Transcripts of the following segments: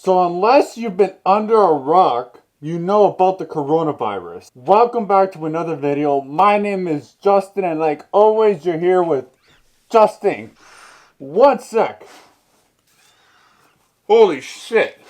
So unless you've been under a rock, you know about the coronavirus. Welcome back to another video. My name is Justin, and like always, you're here with Justin. One sec. Holy shit.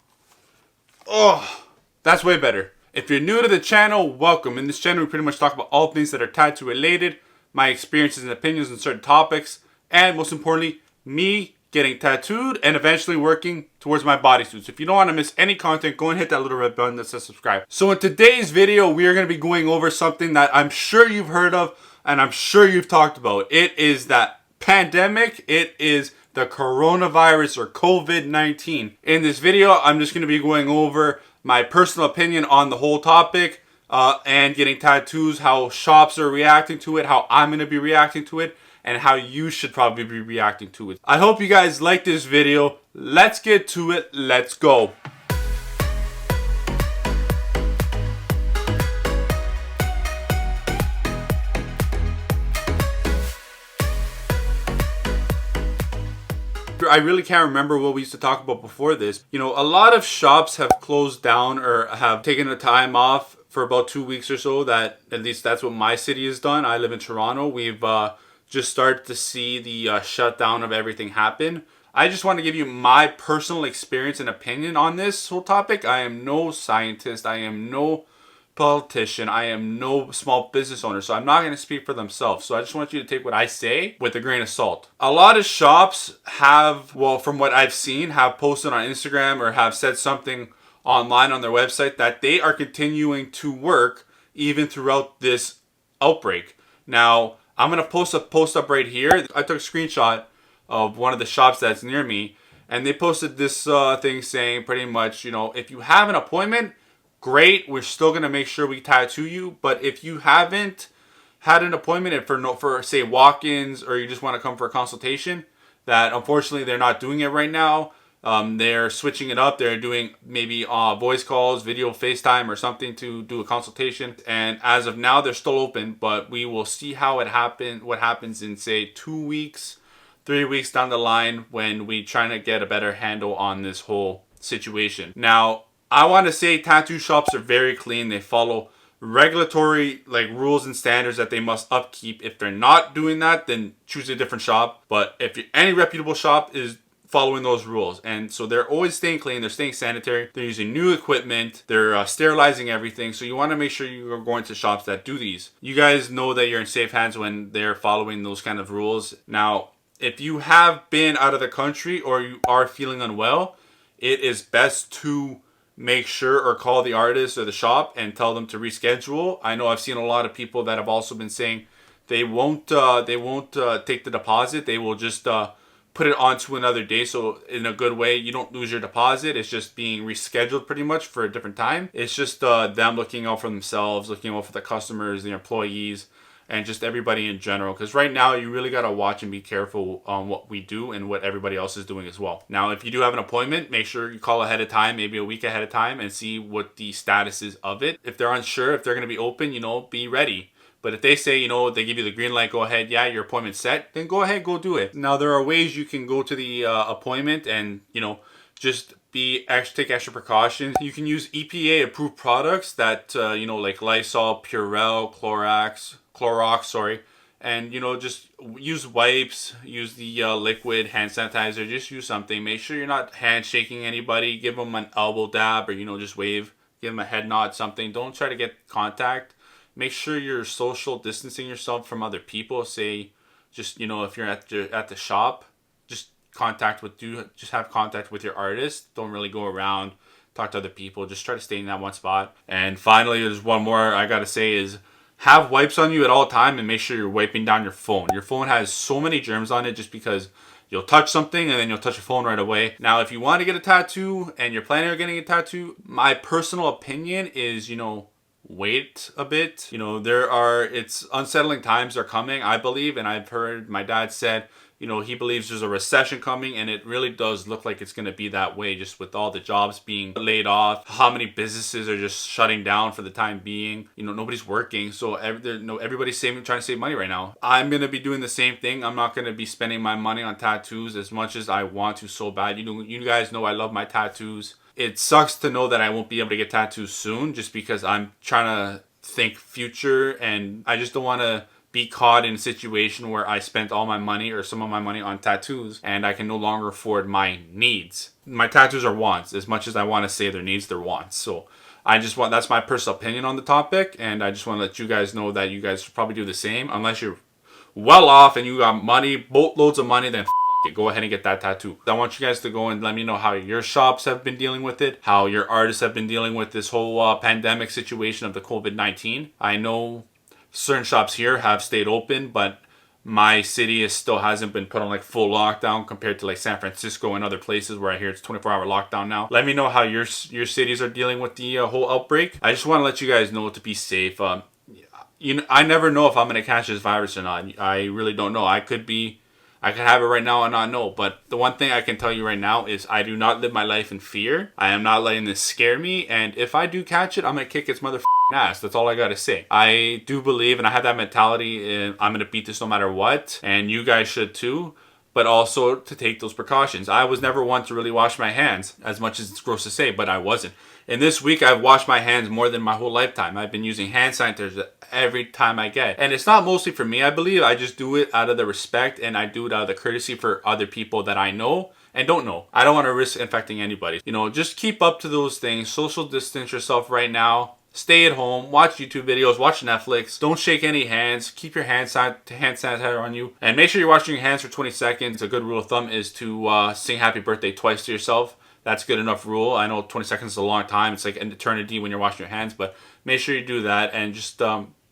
Oh, that's way better. If you're new to the channel, welcome. In this channel, we pretty much talk about all things that are tattoo related, my experiences and opinions on certain topics, and most importantly, me getting tattooed and eventually working towards my bodysuit. So if you don't want to miss any content, go and hit that little red button that says subscribe. So in today's video, we are going to be going over something that I'm sure you've heard of and I'm sure you've talked about. It is that pandemic. It is the coronavirus or COVID-19. In this video, I'm just going to be going over my personal opinion on the whole topic and getting tattoos, how shops are reacting to it, how I'm going to be reacting to it, and how you should probably be reacting to it. I hope you guys like this video. Let's get to it. Let's go. I really can't remember what we used to talk about before this. You know, a lot of shops have closed down or have taken a time off for about 2 weeks or so. That at least that's what my city has done. I live in Toronto. We've just started to see the shutdown of everything happen. I just want to give you my personal experience and opinion on this whole topic. I am no scientist. I am no politician. I am no small business owner, so I'm not going to speak for themselves. So I just want you to take what I say with a grain of salt. A lot of shops have, well, from what I've seen, have posted on Instagram or have said something online on their website that they are continuing to work even throughout this outbreak. Now, I'm going to post a post up right here. I took a screenshot of one of the shops that's near me, and they posted this thing saying pretty much, you know, if you have an appointment, great, we're still going to make sure we tattoo you. But if you haven't had an appointment and for say walk-ins, or you just want to come for a consultation, that unfortunately they're not doing it right now. They're switching it up. They're doing maybe voice calls, video FaceTime or something to do a consultation. And as of now, they're still open, but we will see how what happens in say 2 weeks, 3 weeks down the line when we trying to get a better handle on this whole situation. Now, I want to say tattoo shops are very clean. They follow regulatory rules and standards that they must upkeep. If they're not doing that, then choose a different shop. But if any reputable shop is following those rules, and so they're always staying clean, they're staying sanitary, they're using new equipment, they're sterilizing everything. So you want to make sure you are going to shops that do these. You guys know that you're in safe hands when they're following those kind of rules. Now, if you have been out of the country or you are feeling unwell, it is best to make sure or call the artist or the shop and tell them to reschedule. I know I've seen a lot of people that have also been saying they won't take the deposit. They will just put it onto another day. So in a good way, you don't lose your deposit. It's just being rescheduled pretty much for a different time. It's just them looking out for themselves, looking out for the customers, the employees, and just everybody in general. Because right now, you really got to watch and be careful on what we do and what everybody else is doing as well. Now, if you do have an appointment, make sure you call ahead of time, maybe a week ahead of time, and see what the status is of it. If they're unsure, if they're going to be open, you know, be ready. But if they say, you know, they give you the green light, go ahead, yeah, your appointment's set, then go ahead, go do it. Now, there are ways you can go to the appointment and, you know, just take extra precautions. You can use EPA approved products that, you know, like Lysol, Purell, Clorox, and, you know, just use wipes, use the liquid hand sanitizer, just use something. Make sure you're not handshaking anybody. Give them an elbow dab, or, you know, just wave, give them a head nod, something. Don't try to get contact. Make sure you're social distancing yourself from other people. Say, just, you know, if you're at the shop, just have contact with your artist. Don't really go around, talk to other people. Just try to stay in that one spot. And finally, there's one more I gotta say is have wipes on you at all time, and make sure you're wiping down your phone. Your phone has so many germs on it just because you'll touch something and then you'll touch your phone right away. Now, if you want to get a tattoo and you're planning on getting a tattoo, my personal opinion is, you know, wait a bit. You know, it's unsettling times are coming, I believe, and I've heard my dad said, you know, he believes there's a recession coming, and it really does look like it's going to be that way, just with all the jobs being laid off, how many businesses are just shutting down for the time being. You know, nobody's working, so everybody's trying to save money right now. I'm going to be doing the same thing. I'm not going to be spending my money on tattoos as much as I want to so bad. You guys know I love my tattoos. it sucks to know that I won't be able to get tattoos soon, just because I'm trying to think future, and I just don't want to be caught in a situation where I spent all my money or some of my money on tattoos and I can no longer afford my needs. My tattoos are wants. As much as I want to say they're needs, they're wants. So that's my personal opinion on the topic, and I just want to let you guys know that you guys should probably do the same. Unless you're well off and you got money, boatloads of money, then it, go ahead and get that tattoo. I want you guys to go and let me know how your shops have been dealing with it, how your artists have been dealing with this whole pandemic situation of the COVID-19. I know certain shops here have stayed open, but my city still hasn't been put on like full lockdown compared to like San Francisco and other places where I hear it's 24-hour lockdown now. Let me know how your cities are dealing with the whole outbreak. I just want to let you guys know to be safe. I never know if I'm gonna catch this virus or not. I really don't know. I could have it right now and not know. But the one thing I can tell you right now is I do not live my life in fear. I am not letting this scare me. And if I do catch it, I'm going to kick its motherfucking ass. That's all I got to say. I do believe, and I have that mentality, I'm going to beat this no matter what. And you guys should too. But also to take those precautions. I was never one to really wash my hands, as much as it's gross to say, but I wasn't. And this week I've washed my hands more than my whole lifetime. I've been using hand sanitizer every time I get. And it's not mostly for me, I believe. I just do it out of the respect, and I do it out of the courtesy for other people that I know and don't know. I don't want to risk infecting anybody. Just keep up to those things. Social distance yourself right now. Stay at home, watch YouTube videos, watch Netflix. Don't shake any hands. Keep your hand sanitizer on you. And make sure you're washing your hands for 20 seconds. A good rule of thumb is to sing happy birthday twice to yourself. That's good enough rule. I know 20 seconds is a long time. It's like an eternity when you're washing your hands. But make sure you do that, and just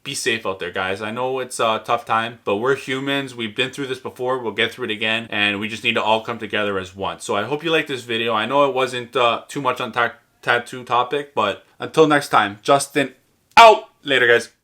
be safe out there, guys. I know it's a tough time, but we're humans. We've been through this before. We'll get through it again. And we just need to all come together as one. So I hope you like this video. I know it wasn't too much on tattoo topic, but until next time, Justin out. Later, guys.